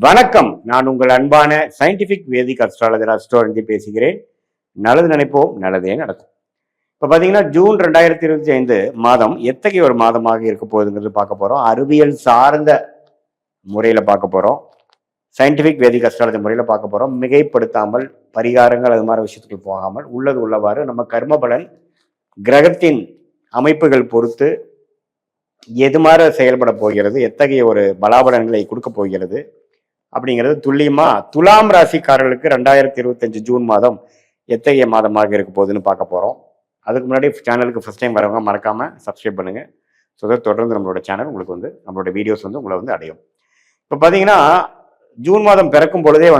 வணக்கம். நான் உங்கள் அன்பான சயின்டிபிக் வேதிக் அஸ்ட்ராலஜர் அஸ்ட்ரோரஞ்சி பேசுகிறேன். நல்லது நினைப்போம், நல்லதே நடக்கும். இப்போ பார்த்தீங்கன்னா ஜூன் 2025 மாதம் எத்தகைய ஒரு மாதமாக இருக்க போகுதுங்கிறது பார்க்க போகிறோம். அறிவியல் சார்ந்த முறையில் பார்க்க போகிறோம். சயின்டிபிக் வேதிக் அஸ்ட்ராலஜி முறையில் பார்க்க போகிறோம். மிகைப்படுத்தாமல் பரிகாரங்கள் அது மாதிரி விஷயத்துக்கு போகாமல் உள்ளது உள்ளவாறு நம்ம கர்ம பலன் கிரகத்தின் அமைப்புகள் பொறுத்து எது மாதிரி செயல்பட போகிறது, எத்தகைய ஒரு பலாபலன்களை கொடுக்க போகிறது அப்படிங்கிறது துல்லியமா துலாம் ராசிக்காரர்களுக்கு 2025 ஜூன் மாதம் எத்தகைய மாதமாக இருக்க போகுதுன்னு பார்க்க போறோம். அதுக்கு முன்னாடி சேனலுக்கு ஃபர்ஸ்ட் டைம் வரவங்க மறக்காம சப்ஸ்கிரைப் பண்ணுங்க. ஸோ தொடர்ந்து நம்மளோட சேனல் உங்களுக்கு நம்மளோட வீடியோஸ் உங்களை அடையும். இப்போ பார்த்தீங்கன்னா ஜூன் மாதம் பிறக்கும் பொழுதே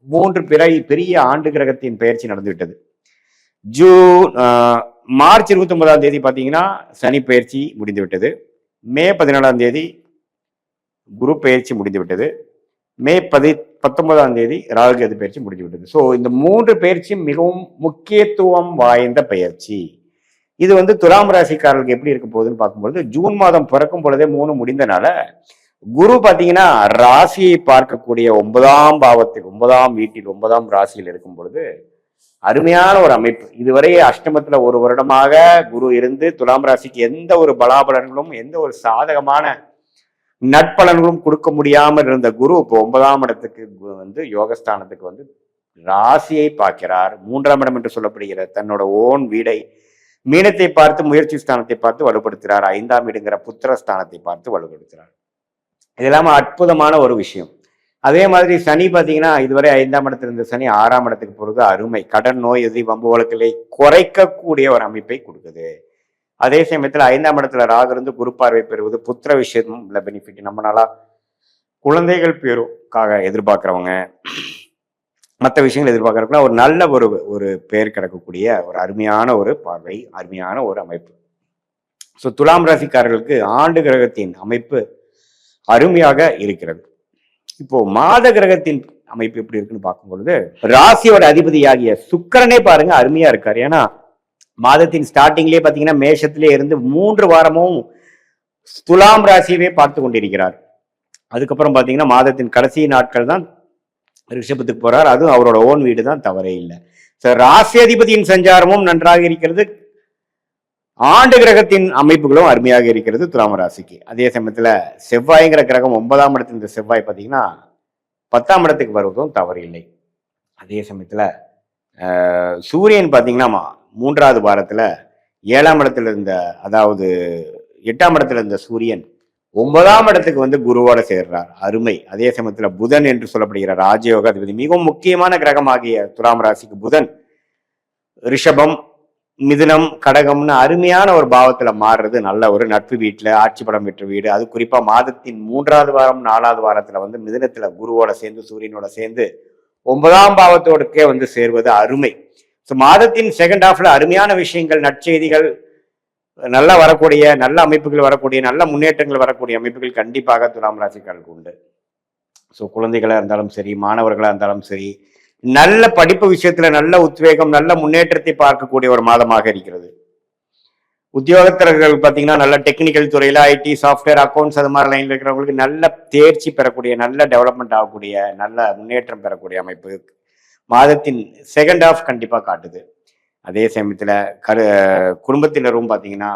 3 பெரிய ஆண்டு கிரகத்தின் பயிற்சி நடந்து விட்டது. மார்ச் 29ஆம் தேதி பார்த்தீங்கன்னா சனி பயிற்சி முடிந்து விட்டது. மே 14ஆம் தேதி குரு பயிற்சி முடிந்து விட்டது. மே 19ஆம் தேதி ராகு கேது பயிற்சி முடிஞ்சு விட்டது. ஸோ இந்த 3 பயிற்சியும் மிகவும் முக்கியத்துவம் வாய்ந்த பயிற்சி. இது துலாம் ராசிக்காரர்களுக்கு எப்படி இருக்க போகுதுன்னு பார்க்கும்பொழுது ஜூன் மாதம் பிறக்கும் பொழுதே 3 முடிந்தனால குரு பார்த்தீங்கன்னா ராசியை பார்க்கக்கூடிய 9ஆம் பாவத்தில் 9ஆம் வீட்டில் 9ஆம் ராசியில் இருக்கும் பொழுது அருமையான ஒரு அமைப்பு. இதுவரை அஷ்டமத்துல ஒரு வருடமாக குரு இருந்து துலாம் ராசிக்கு எந்த ஒரு பலாபலன்களும் எந்த ஒரு சாதகமான நட்பலன்களும் கொடுக்க முடியாமல் இருந்த குரு இப்போ 9ஆம் இடத்துக்கு யோகஸ்தானத்துக்கு ராசியை பார்க்கிறார். 3ஆம் இடம் என்று சொல்லப்படுகிற தன்னோட ஓன் வீடை மீனத்தை பார்த்து முயற்சி ஸ்தானத்தை பார்த்து வலுப்படுத்துகிறார். 5ஆம் வீடுங்கிற புத்திரஸ்தானத்தை பார்த்து வலுப்படுத்துகிறார். இது இல்லாம அற்புதமான ஒரு விஷயம். அதே மாதிரி சனி பார்த்தீங்கன்னா இதுவரை 5ஆம் இடத்துல இருந்த சனி 6ஆம் இடத்துக்கு போறது அருமை. கடன், நோய், எதிரி, வம்பு வழக்குகளை குறைக்கக்கூடிய ஒரு அமைப்பை கொடுக்குது. அதே சமயத்துல 5ஆம் இடத்துல ராகு இருந்து குரு பார்வை பெறுவது புத்திர விஷயம் உள்ள பெனிஃபிட். நம்மளால குழந்தைகள் பேருக்காக எதிர்பார்க்கிறவங்க மற்ற விஷயங்கள் எதிர்பார்க்கறதுக்குன்னா ஒரு நல்ல ஒரு பேர் கிடைக்கக்கூடிய ஒரு அருமையான ஒரு பார்வை, அருமையான ஒரு அமைப்பு. ஸோ துலாம் ராசிக்காரர்களுக்கு ஆண்டு கிரகத்தின் அமைப்பு அருமையாக இருக்கிறது. இப்போ மாத கிரகத்தின் அமைப்பு எப்படி இருக்குன்னு பார்க்கும் பொழுது ராசியோட அதிபதியாகிய சுக்கிரனே பாருங்க அருமையா இருக்காரு. ஏன்னா மாதத்தின் ஸ்டார்டிங்லேயே பார்த்தீங்கன்னா மேஷத்திலே இருந்து 3 வாரமும் துலாம் ராசியவே பார்த்து கொண்டிருக்கிறார். அதுக்கப்புறம் பார்த்தீங்கன்னா மாதத்தின் கடைசி நாட்கள் தான் ரிஷபத்துக்கு போறார். அதுவும் அவரோட ஓன் வீடு தான், தவறே இல்லை. ராசி அதிபதியின் சஞ்சாரமும் நன்றாக இருக்கிறது. ஆண்டு கிரகத்தின் அமைப்புகளும் அருமையாக இருக்கிறது துலாம் ராசிக்கு. அதே சமயத்துல செவ்வாய்ங்கிற கிரகம் 9ஆம் இடத்துல இந்த செவ்வாய் பார்த்தீங்கன்னா 10ஆம் இடத்துக்கு வருவதும் தவறு இல்லை. அதே சமயத்துல சூரியன் பார்த்தீங்கன்னா 3ஆவது வாரத்துல 7ஆம் இடத்துல இருந்த, அதாவது 8ஆம் இடத்துல இருந்த சூரியன் 9ஆம் இடத்துக்கு குருவோட சேர்றார், அருமை. அதே சமயத்துல புதன் என்று சொல்லப்படுகிற ராஜயோக அதிபதி, மிகவும் முக்கியமான கிரகமாகிய துலாம் ராசிக்கு புதன் ரிஷபம், மிதுனம், கடகம்னு அருமையான ஒரு பாவத்துல மாறுறது நல்ல ஒரு நட்பு வீட்டுல, ஆட்சி படம் பெற்ற வீடு. அது குறிப்பா மாதத்தின் 3ஆவது வாரம் 4ஆவது வாரத்துல மிதுனத்துல குருவோட சேர்ந்து சூரியனோட சேர்ந்து 9ஆம் பாவத்தோடுக்கே சேர்வது அருமை. ஸோ மாதத்தின் செகண்ட் ஹாஃப்ல அருமையான விஷயங்கள், நற்செய்திகள், நல்லா வரக்கூடிய நல்ல அமைப்புகள் வரக்கூடிய நல்ல முன்னேற்றங்கள் வரக்கூடிய அமைப்புகள் கண்டிப்பாக துலாம் ராசிக்காரர்களுக்கு உண்டு. ஸோ குழந்தைகளா இருந்தாலும் சரி, மாணவர்களா இருந்தாலும் சரி, நல்ல படிப்பு விஷயத்துல நல்ல உத்வேகம், நல்ல முன்னேற்றத்தை பார்க்கக்கூடிய ஒரு மாதமாக இருக்கிறது. உத்தியோகத்தர்கள் பார்த்தீங்கன்னா நல்ல டெக்னிக்கல் துறையில ஐடி, சாஃப்ட்வேர், அக்கௌண்ட்ஸ் அது மாதிரி லைன்ல இருக்கிறவங்களுக்கு நல்ல தேர்ச்சி பெறக்கூடிய, நல்ல டெவலப்மெண்ட் ஆகக்கூடிய, நல்ல முன்னேற்றம் பெறக்கூடிய அமைப்பு மாதத்தின் செகண்ட் ஹாஃப் கண்டிப்பா காட்டுது. அதே சமயத்துல குடும்பத்தினரும் பார்த்தீங்கன்னா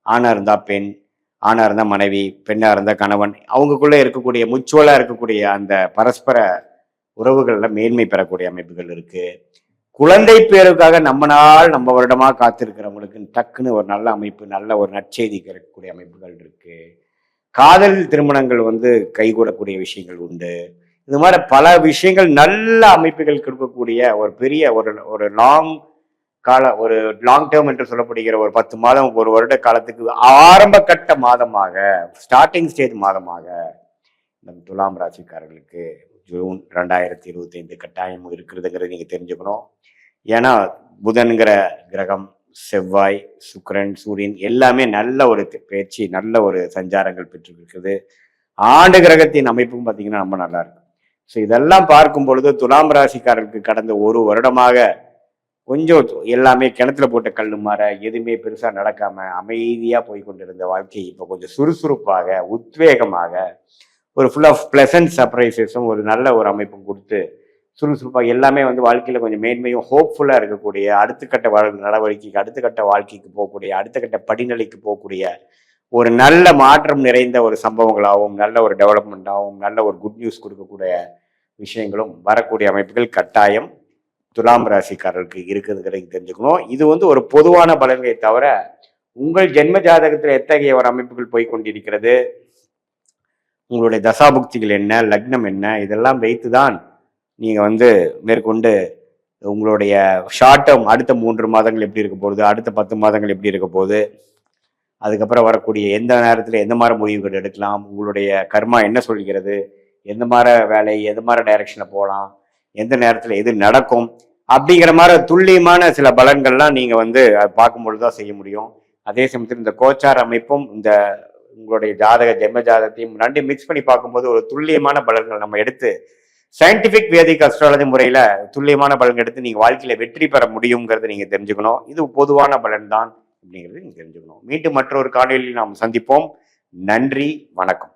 ஆணா இருந்தா பெண், ஆணா இருந்தா மனைவி, பெண்ணா இருந்தா கணவன், அவங்களுக்குள்ள இருக்கக்கூடிய முச்சுவலா இருக்கக்கூடிய அந்த பரஸ்பர உறவுகள்ல மேன்மை பெறக்கூடிய அமைப்புகள் இருக்கு. குழந்தை பேருக்காக நம்ம வருடமா காத்திருக்கிறவங்களுக்கு டக்குன்னு ஒரு நல்ல அமைப்பு, நல்ல ஒரு நற்செய்தி கிடைக்கக்கூடிய அமைப்புகள் இருக்கு. காதல் திருமணங்கள் கைகூடக்கூடிய விஷயங்கள் உண்டு. இது மாதிரி பல விஷயங்கள் நல்ல அமைப்புகள் கொடுக்கக்கூடிய ஒரு பெரிய ஒரு லாங் டேர்ம் என்று சொல்லப்படுகிற ஒரு 10 மாதம், ஒரு வருட காலத்துக்கு ஆரம்ப கட்ட மாதமாக, ஸ்டார்டிங் ஸ்டேஜ் மாதமாக நம் துலாம் ராசிக்காரர்களுக்கு ஜூன் 2025 கட்டாயம் இருக்கிறதுங்கிறது நீங்க தெரிஞ்சுக்கணும். ஏன்னா புதன்கிற கிரகம், செவ்வாய், சுக்கிரன், சூரியன் எல்லாமே நல்ல ஒரு பயிற்சி, நல்ல ஒரு சஞ்சாரங்கள் பெற்றிருக்கிறது. ஆண்டு கிரகத்தின் அமைப்பும் பார்த்தீங்கன்னா ரொம்ப நல்லா இருக்கு. ஸோ இதெல்லாம் பார்க்கும் பொழுது துலாம் ராசிக்காரருக்கு கடந்த ஒரு வருடமாக கொஞ்சம் எல்லாமே கிணத்துல போட்ட கல்லு மாற எதுவுமே பெருசா நடக்காம அமைதியா போய் கொண்டிருந்த வாழ்க்கை இப்போ கொஞ்சம் சுறுசுறுப்பாக, உத்வேகமாக, ஒரு ஃபுல் ஆஃப் பிளசன்ட் சர்ப்ரைசஸும் ஒரு நல்ல ஒரு அமைப்பும் கொடுத்து சுறுசுறுப்பாக எல்லாமே வந்து வாழ்க்கையில் கொஞ்சம் மேன்மையும் ஹோப்ஃபுல்லாக இருக்கக்கூடிய அடுத்த கட்ட நடவடிக்கைக்கு அடுத்த கட்ட வாழ்க்கைக்கு போகக்கூடிய அடுத்த கட்ட படிநிலைக்கு போகக்கூடிய ஒரு நல்ல மாற்றம் நிறைந்த ஒரு சம்பவங்களாகவும் நல்ல ஒரு டெவலப்மெண்ட்டாகவும் நல்ல ஒரு குட் நியூஸ் கொடுக்கக்கூடிய விஷயங்களும் வரக்கூடிய அமைப்புகள் கட்டாயம் துலாம் ராசிக்காரர்களுக்கு இருக்குதுங்கிறத தெரிஞ்சுக்கணும். இது வந்து ஒரு பொதுவான பலன்களை தவிர உங்கள் ஜென்ம ஜாதகத்தில் எத்தகைய ஒரு அமைப்புகள் போய் கொண்டிருக்கிறது, உங்களுடைய தசாபுக்திகள் என்ன, லக்னம் என்ன, இதெல்லாம் வைத்துதான் நீங்க வந்து மேற்கொண்டு உங்களுடைய ஷார்ட் டேர்ம் அடுத்த 3 மாதங்கள் எப்படி இருக்க போகுது, அடுத்த 10 மாதங்கள் எப்படி இருக்க போகுது, அதுக்கப்புறம் வரக்கூடிய எந்த நேரத்தில் எந்த மாதிரி முடிவுகள் எடுக்கலாம், உங்களுடைய கர்மா என்ன சொல்கிறது, எந்த மாதிரி வேலை எந்த மாதிரி டைரக்ஷனில் போகலாம், எந்த நேரத்தில் எது நடக்கும் அப்படிங்கிற மாதிரி துல்லியமான சில பலன்கள்லாம் நீங்கள் வந்து பார்க்கும்பொழுது தான் செய்ய முடியும். அதே சமயத்தில் இந்த கோச்சார் அமைப்பும் இந்த உங்களுடைய ஜென்ம ஜாதகத்தையும் ரெண்டையும் மிக்ஸ் பண்ணி பார்க்கும்போது ஒரு துல்லியமான பலன்கள் நம்ம எடுத்து சயின்டிபிக் வேதிக் அஸ்ட்ராலஜி முறையில் துல்லியமான பலன் எடுத்து நீங்கள் வாழ்க்கையில் வெற்றி பெற முடியுங்கிறத நீங்கள் தெரிஞ்சுக்கணும். இது பொதுவான பலன் தான் அப்படிங்கிறது நீங்கள் தெரிஞ்சுக்கணும். மீண்டும் மற்றொரு காணொலியில் நாம் சந்திப்போம். நன்றி, வணக்கம்.